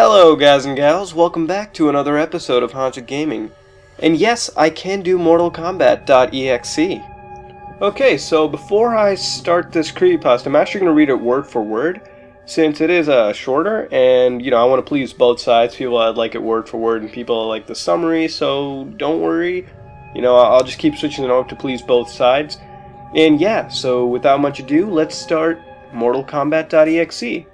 Hello guys and gals, welcome back to another episode of Haunted Gaming. And yes, I can do MortalKombat.exe. Okay, so before I start this creepypasta, I'm actually going to read it word for word, since it is shorter, and I want to please both sides. People that like it word for word, and people that like the summary, so don't worry. I'll just keep switching it up to please both sides. And yeah, so without much ado, let's start MortalKombat.exe.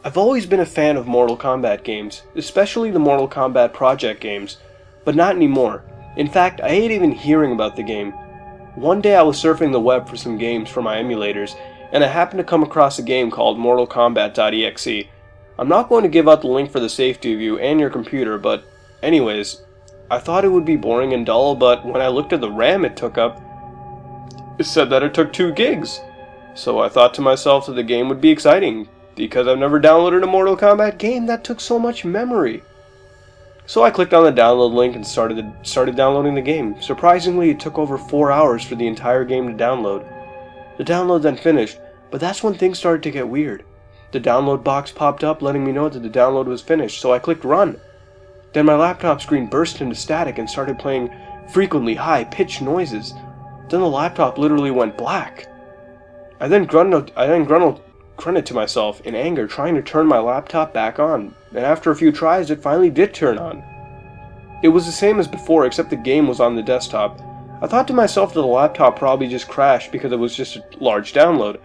I've always been a fan of Mortal Kombat games, especially the Mortal Kombat Project games, but not anymore. In fact, I hate even hearing about the game. One day I was surfing the web for some games for my emulators, and I happened to come across a game called MortalKombat.exe. I'm not going to give out the link for the safety of you and your computer, but anyways, I thought it would be boring and dull, but when I looked at the RAM it took up, it said that it took 2 gigs. So I thought to myself that the game would be exciting, because I've never downloaded a Mortal Kombat game that took so much memory. So I clicked on the download link and started downloading the game. Surprisingly, it took over 4 hours for the entire game to download. The download then finished, but that's when things started to get weird. The download box popped up letting me know that the download was finished, so I clicked run. Then my laptop screen burst into static and started playing frequently high-pitched noises. Then the laptop literally went black. I then grunted to myself in anger, trying to turn my laptop back on, and after a few tries it finally did turn on. It was the same as before, except the game was on the desktop. I thought to myself that the laptop probably just crashed because it was just a large download,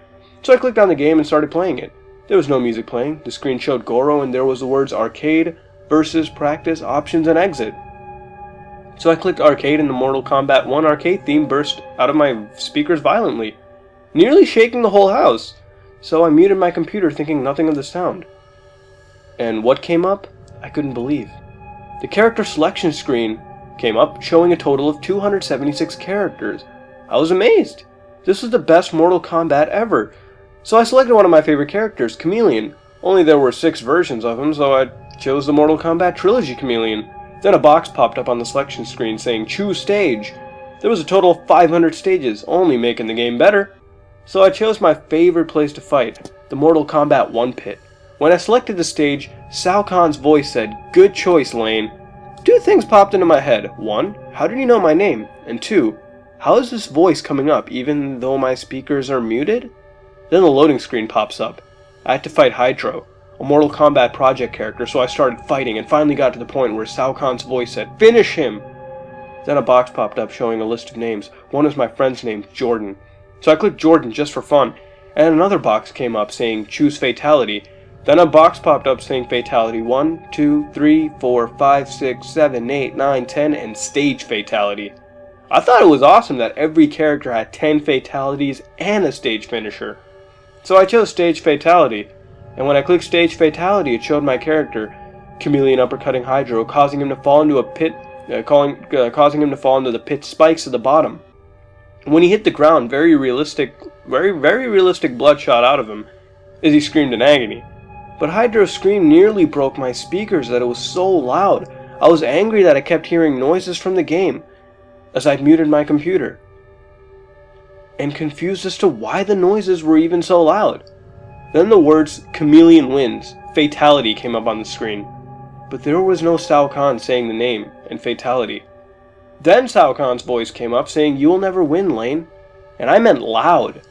so I clicked on the game and started playing it. There was no music playing, the screen showed Goro and there was the words arcade, versus, practice, options, and exit. So I clicked arcade and the Mortal Kombat 1 arcade theme burst out of my speakers violently, nearly shaking the whole house. So I muted my computer thinking nothing of the sound. And what came up? I couldn't believe. The character selection screen came up showing a total of 276 characters. I was amazed. This was the best Mortal Kombat ever. So I selected one of my favorite characters, Chameleon. Only there were 6 versions of him, so I chose the Mortal Kombat Trilogy Chameleon. Then a box popped up on the selection screen saying choose stage. There was a total of 500 stages, only making the game better. So I chose my favorite place to fight, the Mortal Kombat 1 pit. When I selected the stage, Shao Kahn's voice said, "Good choice, Lane." 2 things popped into my head. 1, how did he know my name? And 2, how is this voice coming up even though my speakers are muted? Then the loading screen pops up. I had to fight Hydro, a Mortal Kombat Project character, so I started fighting and finally got to the point where Shao Kahn's voice said, "Finish him!" Then a box popped up showing a list of names. One is my friend's name, Jordan. So I clicked Jordan just for fun, and another box came up saying choose fatality. Then a box popped up saying fatality 1, 2, 3, 4, 5, 6, 7, 8, 9, 10, and stage fatality. I thought it was awesome that every character had 10 fatalities and a stage finisher. So I chose stage fatality, and when I clicked stage fatality it showed my character, Chameleon uppercutting Hydro, causing him to fall into a pit, causing him to fall into the pit spikes at the bottom. When he hit the ground, very realistic blood shot out of him as he screamed in agony. But Hydro's scream nearly broke my speakers that it was so loud. I was angry that I kept hearing noises from the game as I'd muted my computer, and confused as to why the noises were even so loud. Then the words "Chameleon wins, fatality" came up on the screen, but there was no Shao Kahn saying the name and fatality. Then Shao Kahn's voice came up saying, "You will never win, Lane." And I meant loud.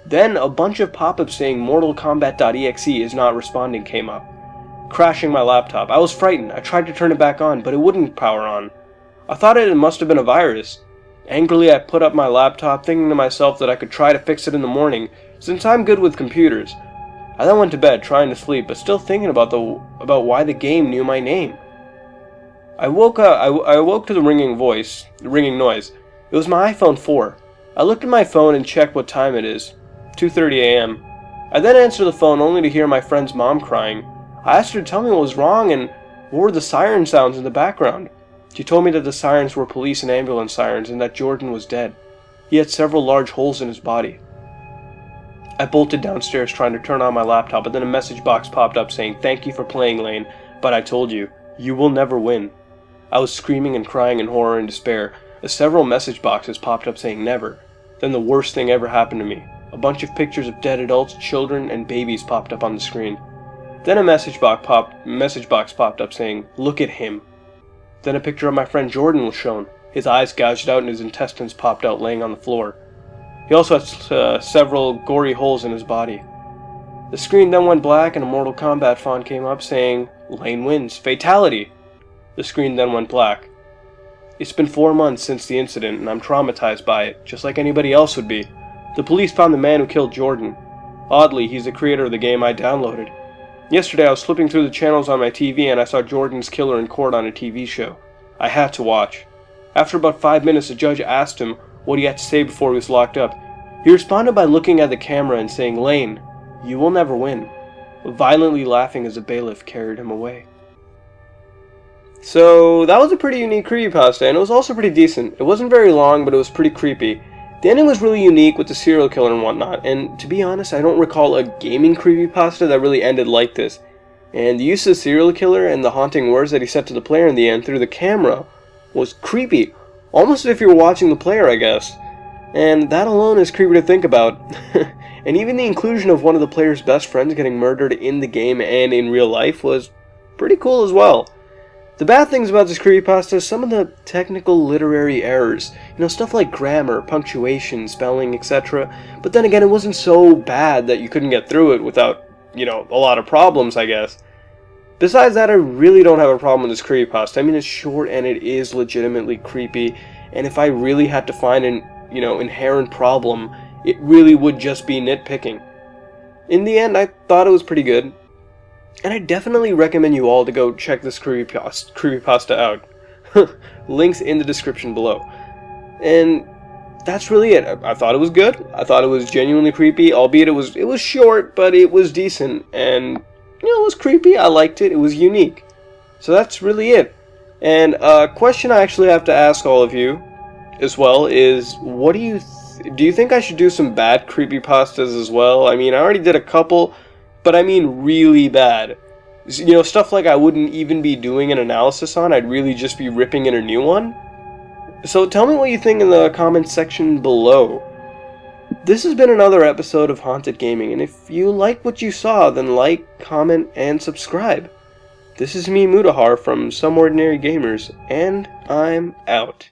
Then a bunch of pop-ups saying MortalKombat.exe is not responding came up, crashing my laptop. I was frightened. I tried to turn it back on, but it wouldn't power on. I thought it must have been a virus. Angrily I put up my laptop, thinking to myself that I could try to fix it in the morning, since I'm good with computers. I then went to bed, trying to sleep, but still thinking about why the game knew my name. I woke to the ringing noise. It was my iPhone 4. I looked at my phone and checked what time it is. 2:30 a.m. I then answered the phone only to hear my friend's mom crying. I asked her to tell me what was wrong and what were the siren sounds in the background. She told me that the sirens were police and ambulance sirens and that Jordan was dead. He had several large holes in his body. I bolted downstairs trying to turn on my laptop, but then a message box popped up saying, "Thank you for playing, Lane, but I told you, you will never win." I was screaming and crying in horror and despair as several message boxes popped up saying never. Then the worst thing ever happened to me. A bunch of pictures of dead adults, children, and babies popped up on the screen. Then a message box popped up saying, "Look at him." Then a picture of my friend Jordan was shown. His eyes gouged out and his intestines popped out laying on the floor. He also had several gory holes in his body. The screen then went black and a Mortal Kombat font came up saying, "Lane wins. Fatality." The screen then went black. It's been 4 months since the incident and I'm traumatized by it, just like anybody else would be. The police found the man who killed Jordan. Oddly, he's the creator of the game I downloaded. Yesterday I was flipping through the channels on my TV and I saw Jordan's killer in court on a TV show. I had to watch. After about 5 minutes, the judge asked him what he had to say before he was locked up. He responded by looking at the camera and saying, "Lane, you will never win," violently laughing as the bailiff carried him away. So that was a pretty unique creepypasta, and it was also pretty decent. It wasn't very long, but it was pretty creepy. The ending was really unique with the serial killer and whatnot, and to be honest, I don't recall a gaming creepypasta that really ended like this. And the use of the serial killer and the haunting words that he said to the player in the end through the camera was creepy, almost as if you were watching the player, I guess. And that alone is creepy to think about. And even the inclusion of one of the player's best friends getting murdered in the game and in real life was pretty cool as well. The bad things about this creepypasta is some of the technical literary errors. Stuff like grammar, punctuation, spelling, etc. But then again, it wasn't so bad that you couldn't get through it without, a lot of problems, I guess. Besides that, I really don't have a problem with this creepypasta. I mean, it's short and it is legitimately creepy. And if I really had to find an, inherent problem, it really would just be nitpicking. In the end, I thought it was pretty good. And I definitely recommend you all to go check this creepypasta out. Links in the description below. And that's really it. I thought it was good. I thought it was genuinely creepy, albeit it was short, but it was decent. And, it was creepy. I liked it. It was unique. So that's really it. And a question I actually have to ask all of you as well is, what do you think I should do some bad creepypastas as well? I mean, I already did a couple, but I mean really bad. Stuff like I wouldn't even be doing an analysis on. I'd really just be ripping in a new one. So tell me what you think in the comments section below. This has been another episode of Haunted Gaming, and if you like what you saw, then like, comment, and subscribe. This is me, Mudahar, from SomeOrdinaryGamers, and I'm out.